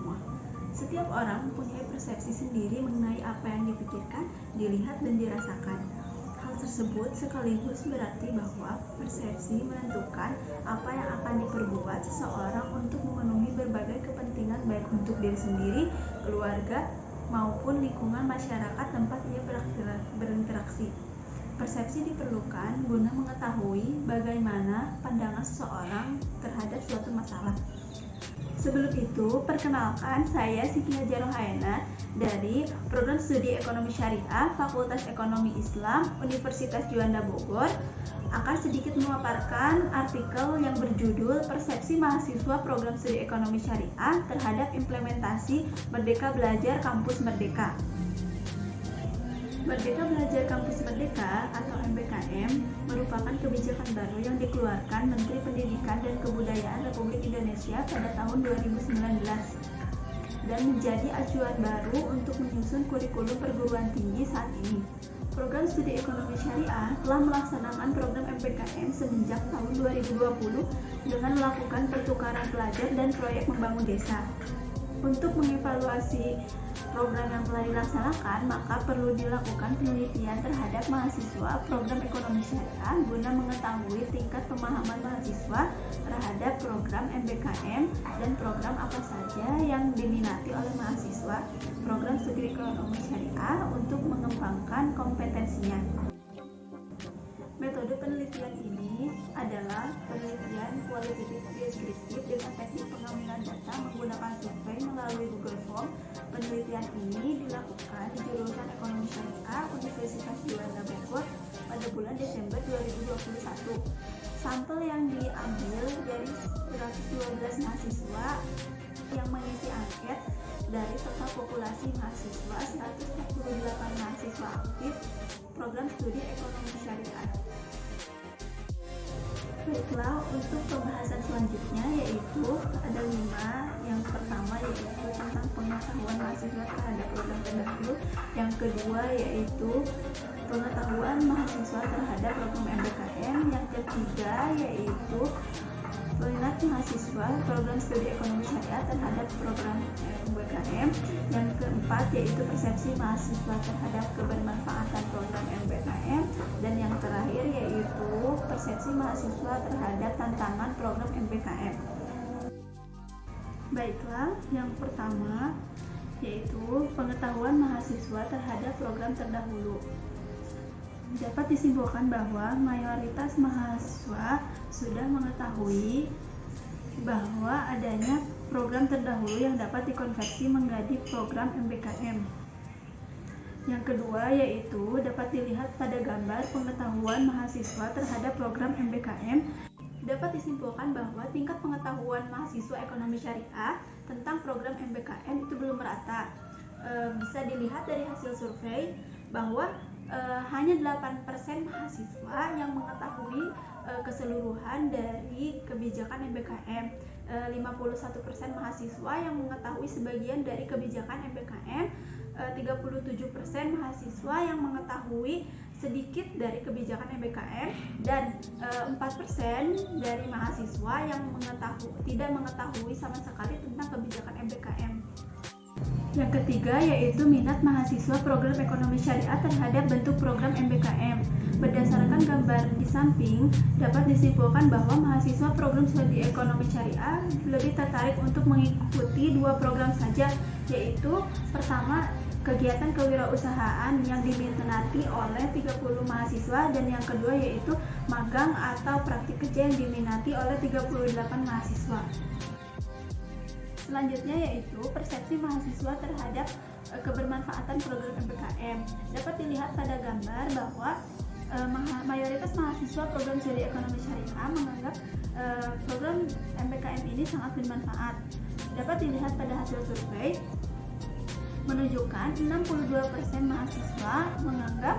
semua. Setiap orang mempunyai persepsi sendiri mengenai apa yang dipikirkan, dilihat, dan dirasakan. Hal tersebut sekaligus berarti bahwa persepsi menentukan apa yang akan diperbuat seseorang untuk memenuhi berbagai kepentingan baik untuk diri sendiri, keluarga, maupun lingkungan masyarakat tempat ia berinteraksi. Persepsi diperlukan guna mengetahui bagaimana pandangan seseorang terhadap suatu masalah. Sebelum itu, perkenalkan, saya Siti Hajar Rohayana dari Program Studi Ekonomi Syariah Fakultas Ekonomi Islam Universitas Juanda Bogor akan sedikit memaparkan artikel yang berjudul Persepsi Mahasiswa Program Studi Ekonomi Syariah terhadap Implementasi Merdeka Belajar Kampus Merdeka. Merdeka Belajar Kampus Merdeka atau MBKM merupakan kebijakan baru yang dikeluarkan Menteri Pendidikan dan Kebudayaan Republik Indonesia pada tahun 2019 dan menjadi acuan baru untuk menyusun kurikulum perguruan tinggi saat ini. Program Studi Ekonomi Syariah telah melaksanakan program MBKM semenjak tahun 2020 dengan melakukan pertukaran pelajar dan proyek membangun desa. Untuk mengevaluasi program yang telah dilaksanakan, maka perlu dilakukan penelitian terhadap mahasiswa program ekonomi syariah guna mengetahui tingkat pemahaman mahasiswa terhadap program MBKM dan program apa saja yang diminati oleh mahasiswa program studi ekonomi syariah untuk mengembangkan kompetensinya. Metode penelitian ini adalah penelitian kualitatif deskriptif dengan teknik pengambilan data menggunakan survei melalui Google Form. Penelitian ini dilakukan di jurusan Ekonomi Syariah Universitas Juanda Bogor pada bulan Desember 2021. Sampel yang diambil dari 112 mahasiswa yang mengisi angket dari total populasi mahasiswa 148 mahasiswa aktif program studi ekonomi syariah. Baiklah, untuk pembahasan selanjutnya yaitu ada 5. Yang pertama yaitu tentang pengetahuan mahasiswa terhadap program terdahulu. Yang kedua yaitu pengetahuan mahasiswa terhadap program MBKM. Yang ketiga yaitu minat mahasiswa program studi ekonomi syariah terhadap program MBKM. Yang keempat yaitu persepsi mahasiswa terhadap kebermanfaatan program MBKM. Dan yang terakhir yaitu persepsi mahasiswa terhadap tantangan program MBKM. Baiklah, yang pertama yaitu pengetahuan mahasiswa terhadap program terdahulu. Dapat disimpulkan bahwa mayoritas mahasiswa sudah mengetahui bahwa adanya program terdahulu yang dapat dikonversi menjadi program MBKM. Yang kedua yaitu dapat dilihat pada gambar pengetahuan mahasiswa terhadap program MBKM. Dapat disimpulkan bahwa tingkat pengetahuan mahasiswa ekonomi syariah tentang program MBKM itu belum merata. Bisa dilihat dari hasil survei bahwa hanya 8% mahasiswa yang mengetahui keseluruhan dari kebijakan MBKM. 51% mahasiswa yang mengetahui sebagian dari kebijakan MBKM. 37% mahasiswa yang mengetahui sedikit dari kebijakan MBKM dan 4% dari mahasiswa yang tidak mengetahui sama sekali tentang kebijakan MBKM. Yang ketiga yaitu minat mahasiswa program ekonomi syariah terhadap bentuk program MBKM. Berdasarkan gambar di samping, dapat disimpulkan bahwa mahasiswa program studi ekonomi syariah lebih tertarik untuk mengikuti 2 program saja, yaitu pertama kegiatan kewirausahaan yang diminati oleh 30 mahasiswa dan yang kedua yaitu magang atau praktik kerja yang diminati oleh 38 mahasiswa. Selanjutnya yaitu persepsi mahasiswa terhadap kebermanfaatan program MBKM. Dapat dilihat pada gambar bahwa mayoritas mahasiswa program studi ekonomi syariah menganggap program MBKM ini sangat bermanfaat. Dapat dilihat pada hasil survei menunjukkan 62% mahasiswa menganggap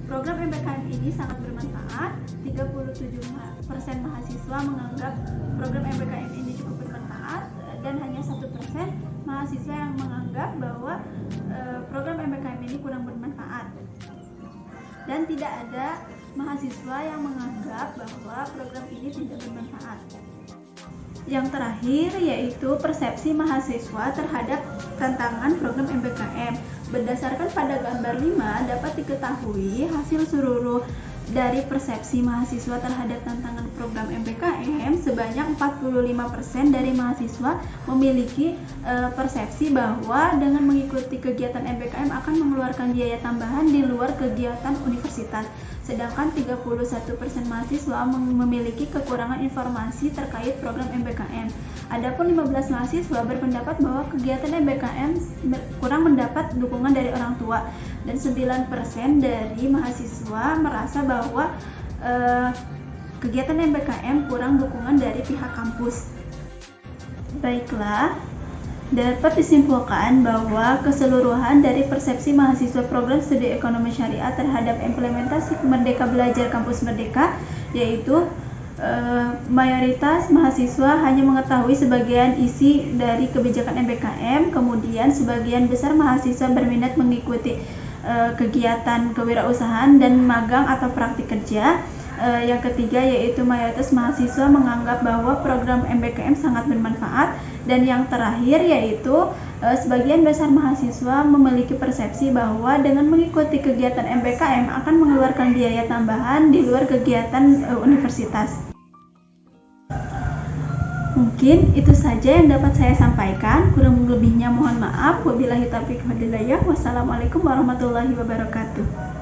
program MBKM ini sangat bermanfaat, 37% mahasiswa menganggap program MBKM ini cukup bermanfaat, dan hanya 1% mahasiswa yang menganggap bahwa program MBKM ini kurang bermanfaat. Dan tidak ada mahasiswa yang menganggap bahwa program ini tidak bermanfaat. Yang terakhir yaitu persepsi mahasiswa terhadap tantangan program MBKM. Berdasarkan pada gambar 5 dapat diketahui hasil seluruh dari persepsi mahasiswa terhadap tantangan program MBKM sebanyak 45% dari mahasiswa memiliki persepsi bahwa dengan mengikuti kegiatan MBKM akan mengeluarkan biaya tambahan di luar kegiatan universitas. Sedangkan 31% mahasiswa memiliki kekurangan informasi terkait program MBKM. Adapun 15 mahasiswa berpendapat bahwa kegiatan MBKM kurang mendapat dukungan dari orang tua, dan 9% dari mahasiswa merasa bahwa kegiatan MBKM kurang dukungan dari pihak kampus. Baiklah, dapat disimpulkan bahwa keseluruhan dari persepsi mahasiswa program studi ekonomi syariah terhadap implementasi Merdeka Belajar Kampus Merdeka, yaitu mayoritas mahasiswa hanya mengetahui sebagian isi dari kebijakan MBKM, kemudian sebagian besar mahasiswa berminat mengikuti kegiatan kewirausahaan dan magang atau praktik kerja. Yang ketiga yaitu mayoritas mahasiswa menganggap bahwa program MBKM sangat bermanfaat, dan yang terakhir yaitu sebagian besar mahasiswa memiliki persepsi bahwa dengan mengikuti kegiatan MBKM akan mengeluarkan biaya tambahan di luar kegiatan universitas. Mungkin itu saja yang dapat saya sampaikan, kurang lebihnya mohon maaf. Wabillahi taufiq wal hidayah. Wassalamualaikum warahmatullahi wabarakatuh.